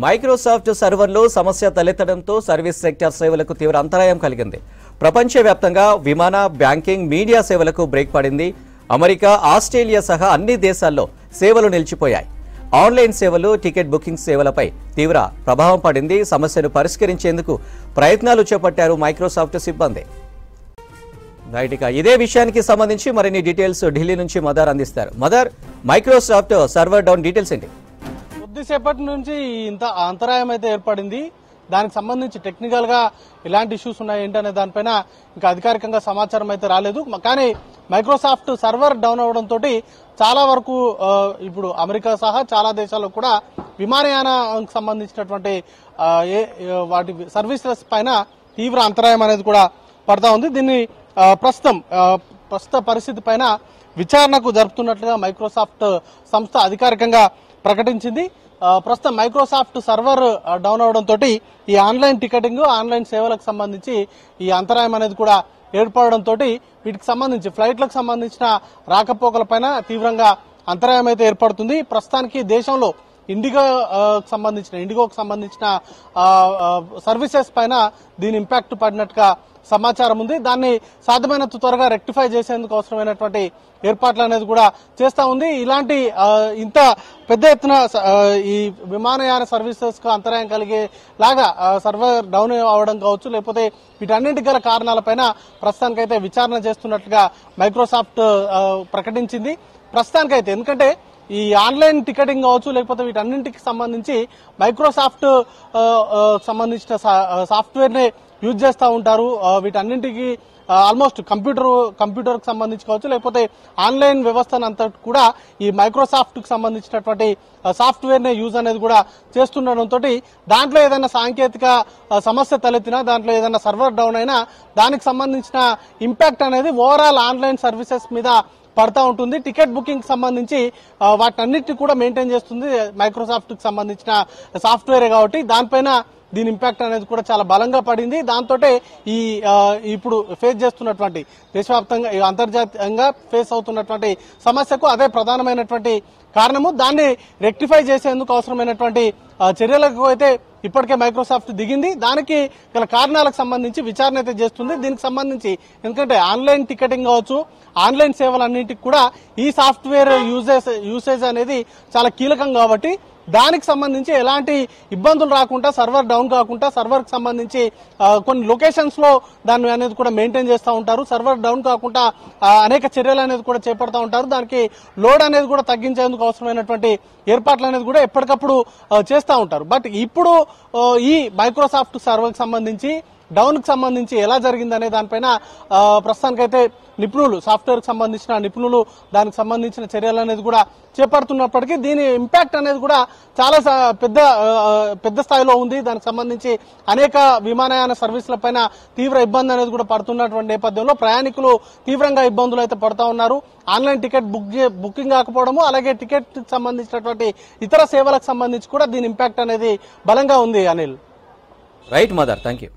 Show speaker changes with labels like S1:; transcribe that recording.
S1: Microsoft సర్వర్లో సమస్య తలెత్తడంతో service sector సేవలకు తీవ్ర అంతరాయం కలిగింది. ప్రపంచవ్యాప్తంగా విమాన, బ్యాంకింగ్, మీడియా సేవలకు బ్రేక్ పడింది. అమెరికా, ఆస్ట్రేలియా సహా అన్ని దేశాల్లో సేవలు నిలిచిపోయాయి. ఆన్లైన్ సేవలు, టికెట్ బుకింగ్ సేవలపై తీవ్ర ప్రభావం పడింది. సమస్యను పరిష్కరించేందుకు ప్రయత్నాలు చేపట్టారు మైక్రోసాఫ్ట్ సిబ్బంది. రైట్గా ఇదే విషయానికి సంబంధించి మరిన్ని డీటెయిల్స్ ఢిల్లీ నుంచి మదర్ అందిస్తారు. Mother, Microsoft server down details ఏంటి?
S2: కొద్దిసేపటి నుంచి ఇంత అంతరాయం అయితే ఏర్పడింది. దానికి సంబంధించి టెక్నికల్ గా ఎలాంటి ఇష్యూస్ ఉన్నాయి ఏంటనే దానిపైన ఇంకా అధికారికంగా సమాచారం అయితే రాలేదు. కానీ మైక్రోసాఫ్ట్ సర్వర్ డౌన్ అవడంతో చాలా వరకు ఇప్పుడు అమెరికా సహా చాలా దేశాల్లో కూడా విమానయానానికి సంబంధించినటువంటి వాటి సర్వీసెస్ పైన తీవ్ర అంతరాయం అనేది కూడా పడతా ఉంది. దీన్ని ప్రస్తుత పరిస్థితి పైన విచారణకు జరుపుతున్నట్లుగా మైక్రోసాఫ్ట్ సంస్థ అధికారికంగా ప్రకటించింది. ప్రస్తుతం మైక్రోసాఫ్ట్ సర్వర్ డౌన్ అవడంతో ఈ ఆన్లైన్ టికెటింగ్, ఆన్లైన్ సేవలకు సంబంధించి ఈ అంతరాయం అనేది కూడా ఏర్పడడంతో వీటికి సంబంధించి ఫ్లైట్లకు సంబంధించిన రాకపోకలపైన తీవ్రంగా అంతరాయం అయితే ఏర్పడుతుంది. ప్రస్తుతానికి దేశంలో ఇండిగోకు సంబంధించిన సర్వీసెస్ పైన దీని ఇంపాక్ట్ పడినట్టుగా సమాచారం ఉంది. దాన్ని సాధ్యమైనంత త్వరగా రెక్టిఫై చేసేందుకు అవసరమైనటువంటి ఏర్పాట్లు అనేది కూడా చేస్తా ఉంది. ఇలాంటి ఇంత పెద్ద ఎత్తున ఈ విమానయాన సర్వీసెస్ కు అంతరాయం కలిగేలాగా సర్వర్ డౌన్ అవడం కావచ్చు, లేకపోతే వీటన్నింటి గల కారణాలపైన ప్రస్తుతానికైతే విచారణ చేస్తున్నట్లుగా మైక్రోసాఫ్ట్ ప్రకటించింది. ప్రస్తుతానికైతే ఎందుకంటే ఈ ఆన్లైన్ టికెటింగ్ కావచ్చు, లేకపోతే వీటన్నింటికి సంబంధించి మైక్రోసాఫ్ట్ సంబంధించిన సాఫ్ట్వేర్ నే యూజ్ చేస్తూ ఉంటారు. వీటన్నింటికి ఆల్మోస్ట్ కంప్యూటర్ కి సంబంధించి కావచ్చు, లేకపోతే ఆన్లైన్ వ్యవస్థను అంతా కూడా ఈ మైక్రోసాఫ్ట్ కి సంబంధించినటువంటి సాఫ్ట్వేర్ నే యూజ్ అనేది కూడా చేస్తుండడంతో దాంట్లో ఏదైనా సాంకేతిక సమస్య తలెత్తినా, దాంట్లో ఏదైనా సర్వర్ డౌన్ అయినా దానికి సంబంధించిన ఇంపాక్ట్ అనేది ఓవరాల్ ఆన్లైన్ సర్వీసెస్ మీద పడతా ఉంటుంది. టికెట్ బుకింగ్ సంబంధించి వాటన్నిటిని కూడా మెయింటైన్ చేస్తుంది మైక్రోసాఫ్ట్ కి సంబంధించిన సాఫ్ట్వేరే కాబట్టి దానిపైన దీని ఇంపాక్ట్ అనేది కూడా చాలా బలంగా పడింది. దాంతో ఈ ఇప్పుడు ఫేస్ చేస్తున్నటువంటి దేశవ్యాప్తంగా అంతర్జాతీయంగా ఫేస్ అవుతున్నటువంటి సమస్యకు అదే ప్రధానమైనటువంటి కారణము. దాన్ని రెక్టిఫై చేసేందుకు అవసరమైనటువంటి చర్యలకు అయితే ఇప్పటికే మైక్రోసాఫ్ట్ దిగింది. దానికి గల కారణాలకు సంబంధించి విచారణ అయితే చేస్తుంది. దీనికి సంబంధించి ఎందుకంటే ఆన్లైన్ టికెటింగ్ కావచ్చు, ఆన్లైన్ సేవలన్నింటికి కూడా ఈ సాఫ్ట్వేర్ యూసేజ్ అనేది చాలా కీలకం కాబట్టి దానికి సంబంధించి ఎలాంటి ఇబ్బందులు రాకుండా, సర్వర్ డౌన్ కాకుండా, సర్వర్ కి సంబంధించి కొన్ని లొకేషన్స్ లో దాన్ని అనేది కూడా మెయింటైన్ చేస్తూ ఉంటారు. సర్వర్ డౌన్ కాకుండా అనేక చర్యలు అనేది కూడా చేపడతా ఉంటారు. దానికి లోడ్ అనేది కూడా తగ్గించేందుకు అవసరమైనటువంటి ఏర్పాట్లు అనేది కూడా ఎప్పటికప్పుడు చేస్తూ ఉంటారు. బట్ ఇప్పుడు ఈ మైక్రోసాఫ్ట్ సర్వర్ కి సంబంధించి డౌన్ కి సంబంధించి ఎలా జరిగిందనే దానిపైన ప్రస్తుతానికైతే నిపుణులు, సాఫ్ట్వేర్ కి సంబంధించిన నిపుణులు దానికి సంబంధించిన చర్యలు అనేది కూడా చేపడుతున్నప్పటికీ దీని ఇంపాక్ట్ అనేది కూడా చాలా పెద్ద స్థాయిలో ఉంది. దానికి సంబంధించి అనేక విమానయాన సర్వీసుల పైన తీవ్ర ఇబ్బంది అనేది కూడా పడుతున్నటువంటి నేపథ్యంలో ప్రయాణికులు తీవ్రంగా ఇబ్బందులు అయితే పడుతూ ఉన్నారు. ఆన్లైన్ టికెట్ బుకింగ్ కాకపోవడము, అలాగే టికెట్ కి సంబంధించినటువంటి ఇతర సేవలకు సంబంధించి కూడా దీని ఇంపాక్ట్ అనేది బలంగా ఉంది. Anil.
S1: Right mother, thank you.